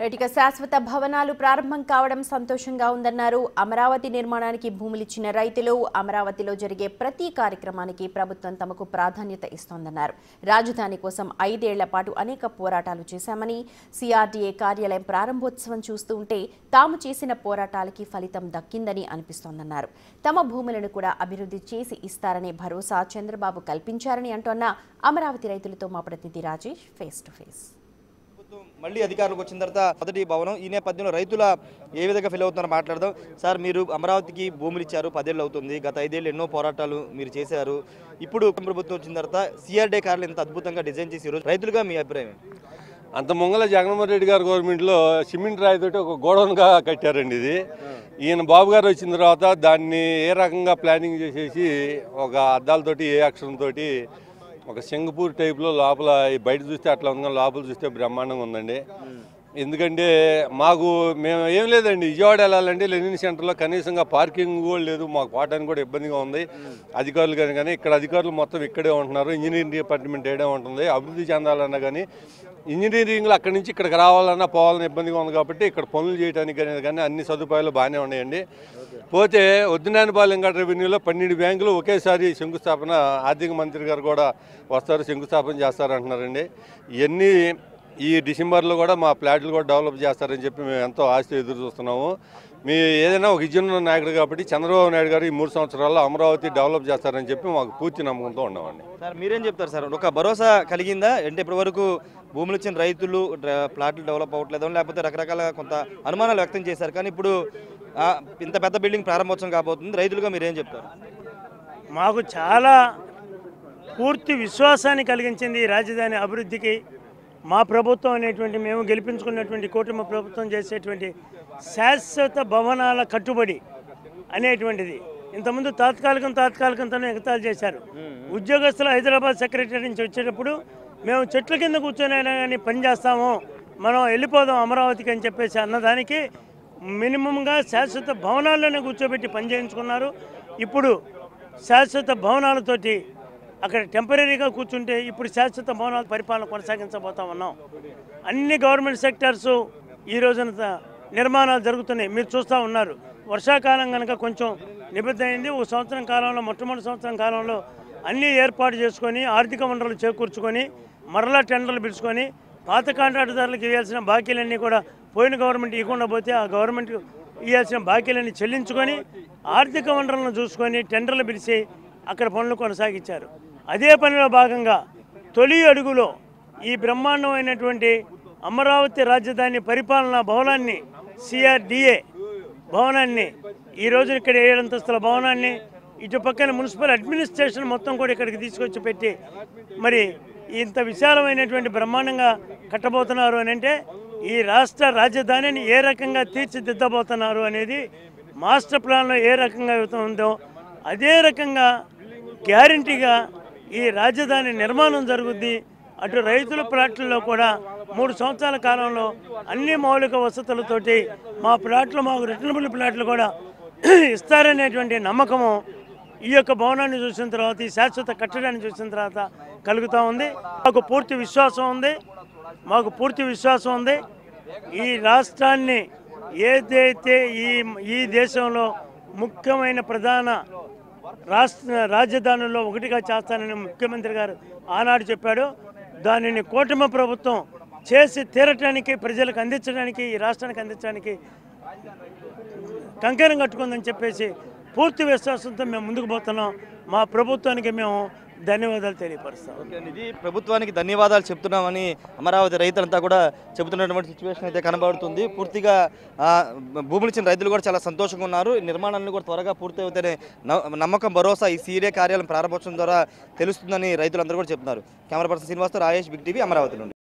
ఇక శాశ్వత భవనాలు ప్రారంభం కావడం సంతోషంగా ఉందన్నారు. అమరావతి నిర్మాణానికి భూములిచ్చిన రైతులు అమరావతిలో జరిగే ప్రతి కార్యక్రమానికి ప్రభుత్వం తమకు ప్రాధాన్యత ఇస్తోందన్నారు. రాజధాని కోసం 5 ఏళ్ల పాటు అనేక పోరాటాలు చేశామని, సిఆర్డీఏ కార్యాలయం ప్రారంభోత్సవం చూస్తూ ఉంటే తాము చేసిన పోరాటాలకి ఫలితం దక్కిందని అనిపిస్తోందన్నారు. తమ భూములను కూడా అభివృద్ధి చేసి ఇస్తారనే భరోసా చంద్రబాబు కల్పించారని అంటోన్న అమరావతి రైతులతో మా ప్రతినిధి రాజేష్ ఫేస్ టు ఫేస్. మళ్ళీ అధికారులకు వచ్చిన తర్వాత మొదటి భవనం ఈ నేపథ్యంలో రైతుల ఏ విధంగా ఫీల్ అవుతున్నారో మాట్లాడదాం. సార్, మీరు అమరావతికి భూములు ఇచ్చారు, 10 ఏళ్ళు అవుతుంది. గత 5 ఏళ్ళు ఎన్నో పోరాటాలు మీరు చేశారు. ఇప్పుడు ప్రభుత్వం వచ్చిన తర్వాత సిఆర్డీ కార్యాలయం ఎంత అద్భుతంగా డిజైన్ చేసి ఈరోజు రైతులుగా మీ అభిప్రాయం? అంత ముంగల జగన్మోహన్ రెడ్డి గారి గవర్నమెంట్లో సిమెంట్ రాయితోటి ఒక గోడౌన్గా కట్టారండి. ఇది ఈయన బాబు గారు వచ్చిన తర్వాత దాన్ని ఏ రకంగా ప్లానింగ్ చేసేసి ఒక అద్దాలతోటి ఏ అక్షరంతో ఒక సింగపూర్ టైప్లో లోపల బయట చూస్తే అట్లా ఉంది, లోపల చూస్తే బ్రహ్మాండంగా ఉందండి. ఎందుకంటే మేము ఏం లేదండి, విజయవాడ వెళ్ళాలంటే లెనిన్ సెంటర్లో కనీసంగా పార్కింగ్ కూడా లేదు, మాకు పోవడానికి కూడా ఇబ్బందిగా ఉంది అధికారులు కానీ ఇక్కడ అధికారులు మొత్తం ఇక్కడే ఉంటున్నారు. ఇంజనీరింగ్ డిపార్ట్మెంట్ ఏడే ఉంటుంది. అభివృద్ధి చెందాలన్నా కానీ ఇంజనీరింగ్లో అక్కడి నుంచి ఇక్కడికి రావాలన్నా పోవాలని ఇబ్బందిగా ఉంది కాబట్టి ఇక్కడ పనులు చేయడానికి అనేది కానీ అన్ని సదుపాయాలు బాగానే ఉన్నాయండి. పోతే వద్దినేనిపాలెం రెవెన్యూలో 12 బ్యాంకులు ఒకేసారి శంకుస్థాపన ఆర్థిక మంత్రి గారు కూడా వస్తారు, శంకుస్థాపన చేస్తారంటున్నారండి. ఇవన్నీ ఈ డిసెంబర్లో కూడా మా ఫ్లాట్లు కూడా డెవలప్ చేస్తారని చెప్పి మేము ఎంతో ఆశతో ఎదురు చూస్తున్నాము. మీ ఏదైనా ఒక విజన్ నాయకుడు కాబట్టి చంద్రబాబు నాయుడు గారు ఈ 3 సంవత్సరాల్లో అమరావతి డెవలప్ చేస్తారని చెప్పి మాకు పూర్తి నమ్మకంతో ఉన్నామండి. సార్, మీరేం చెప్తారు సార్? ఒక భరోసా కలిగిందా? అంటే ఇప్పటి వరకు భూములు ఇచ్చిన రైతులు ప్లాట్లు డెవలప్ అవ్వట్లేదు, లేకపోతే రకరకాల కొంత అనుమానాలు వ్యక్తం చేశారు. కానీ ఇప్పుడు ఇంత పెద్ద బిల్డింగ్ ప్రారంభోత్సవం కాబోతుంది. రైతులుగా మీరేం చెప్తారు? మాకు చాలా పూర్తి విశ్వాసాన్ని కలిగించింది ఈ రాజధాని అభివృద్ధికి. మా ప్రభుత్వం అనేటువంటి మేము గెలిపించుకున్నటువంటి కూటమి ప్రభుత్వం చేసేటువంటి శాశ్వత భవనాల కట్టుబడి అనేటువంటిది. ఇంతకుముందు తాత్కాలికంతోనే ఎగతాలు చేశారు. ఉద్యోగస్తులు హైదరాబాద్ సెక్రటరీ నుంచి వచ్చేటప్పుడు మేము చెట్ల కింద కూర్చొనైనా కానీ పనిచేస్తాము, మనం వెళ్ళిపోదాం అమరావతికి అని చెప్పేసి అన్నదానికి మినిమంగా శాశ్వత భవనాల్లోనే కూర్చోబెట్టి పనిచేయించుకున్నారు. ఇప్పుడు శాశ్వత భవనాలతోటి అక్కడ టెంపరీగా కూర్చుంటే ఇప్పుడు శాశ్వత భవనాల పరిపాలన కొనసాగించబోతా ఉన్నాం. అన్ని గవర్నమెంట్ సెక్టార్స్ ఈ రోజున నిర్మాణాలు జరుగుతున్నాయి, మీరు చూస్తూ ఉన్నారు. వర్షాకాలం కనుక కొంచెం నిబద్ధ అయింది. ఒక సంవత్సరం కాలంలో మొట్టమొదటి సంవత్సరం కాలంలో అన్నీ ఏర్పాటు చేసుకొని ఆర్థిక వనరులు చేకూర్చుకొని మరలా టెండర్లు పిలుచుకొని పాత కాంట్రాక్టుదారులకు ఇవ్వాల్సిన బాకీలన్నీ కూడా పోయిన గవర్నమెంట్ ఇవ్వకుండా పోతే ఆ గవర్నమెంట్ ఇవ్వాల్సిన బాకీలన్నీ చెల్లించుకొని ఆర్థిక వనరులను చూసుకొని టెండర్లు పిలిచి అక్కడ పనులు కొనసాగించారు. అదే పనిలో భాగంగా తొలి అడుగులో ఈ బ్రహ్మాండమైనటువంటి అమరావతి రాజధాని పరిపాలనా భవనాన్ని సిఆర్డీఏ భవనాన్ని ఈ రోజు ఇక్కడ 7 అంతస్తుల భవనాన్ని ఇటు పక్కన మున్సిపల్ అడ్మినిస్ట్రేషన్ మొత్తం కూడా ఇక్కడికి తీసుకొచ్చి పెట్టి మరి ఇంత విశాలమైనటువంటి బ్రహ్మాండంగా కట్టబోతున్నారు అని అంటే ఈ రాష్ట్ర రాజధానిని ఏ రకంగా తీర్చిదిద్దబోతున్నారు అనేది మాస్టర్ ప్లాన్లో ఏ రకంగా ఉందో అదే రకంగా గ్యారంటీగా ఈ రాజధాని నిర్మాణం జరుగుద్ది. అటు రైతుల ప్లాట్లలో కూడా 3 సంవత్సరాల కాలంలో అన్ని మౌలిక వసతులతోటి మా ప్లాట్లు, మాకు రిటర్నబుల్ ప్లాట్లు కూడా ఇస్తారనేటువంటి నమ్మకము ఈ యొక్క భవనాన్ని చూసిన తర్వాత, ఈ శాశ్వత కట్టడాన్ని చూసిన తర్వాత కలుగుతూ ఉంది. మాకు పూర్తి విశ్వాసం ఉంది. ఈ రాష్ట్రాన్ని ఏదైతే ఈ దేశంలో ముఖ్యమైన ప్రధాన రాజధానుల్లో ఒకటిగా చేస్తానని ముఖ్యమంత్రి గారు ఆనాడు చెప్పాడు. దానిని కూటమి ప్రభుత్వం చేసి తీరటానికి, ప్రజలకు అందించడానికి, ఈ రాష్ట్రానికి అందించడానికి కంకణం కట్టుకుందని చెప్పేసి పూర్తి విశ్వాసంతో మేము ముందుకు పోతున్నాం. మా ప్రభుత్వానికి మేము ధన్యవాదాలు తెలియపరుస్తాం. ఇది ప్రభుత్వానికి ధన్యవాదాలు చెప్తున్నామని అమరావతి రైతులంతా కూడా చెబుతున్నటువంటి సిచ్యువేషన్ అయితే కనబడుతుంది. పూర్తిగా భూములు ఇచ్చిన రైతులు కూడా చాలా సంతోషంగా ఉన్నారు. నిర్మాణాలను కూడా త్వరగా పూర్తి అవుతానే నమ్మకం, భరోసా ఈ సిఆర్డీఏ కార్యాలయం ప్రారంభోత్సవం ద్వారా తెలుస్తుందని రైతులందరూ కూడా చెప్తున్నారు. కెమెరా పర్సన్ శ్రీనివాస్తో రాజేష్, బిగ్ టీవీ, అమరావతి నుండి.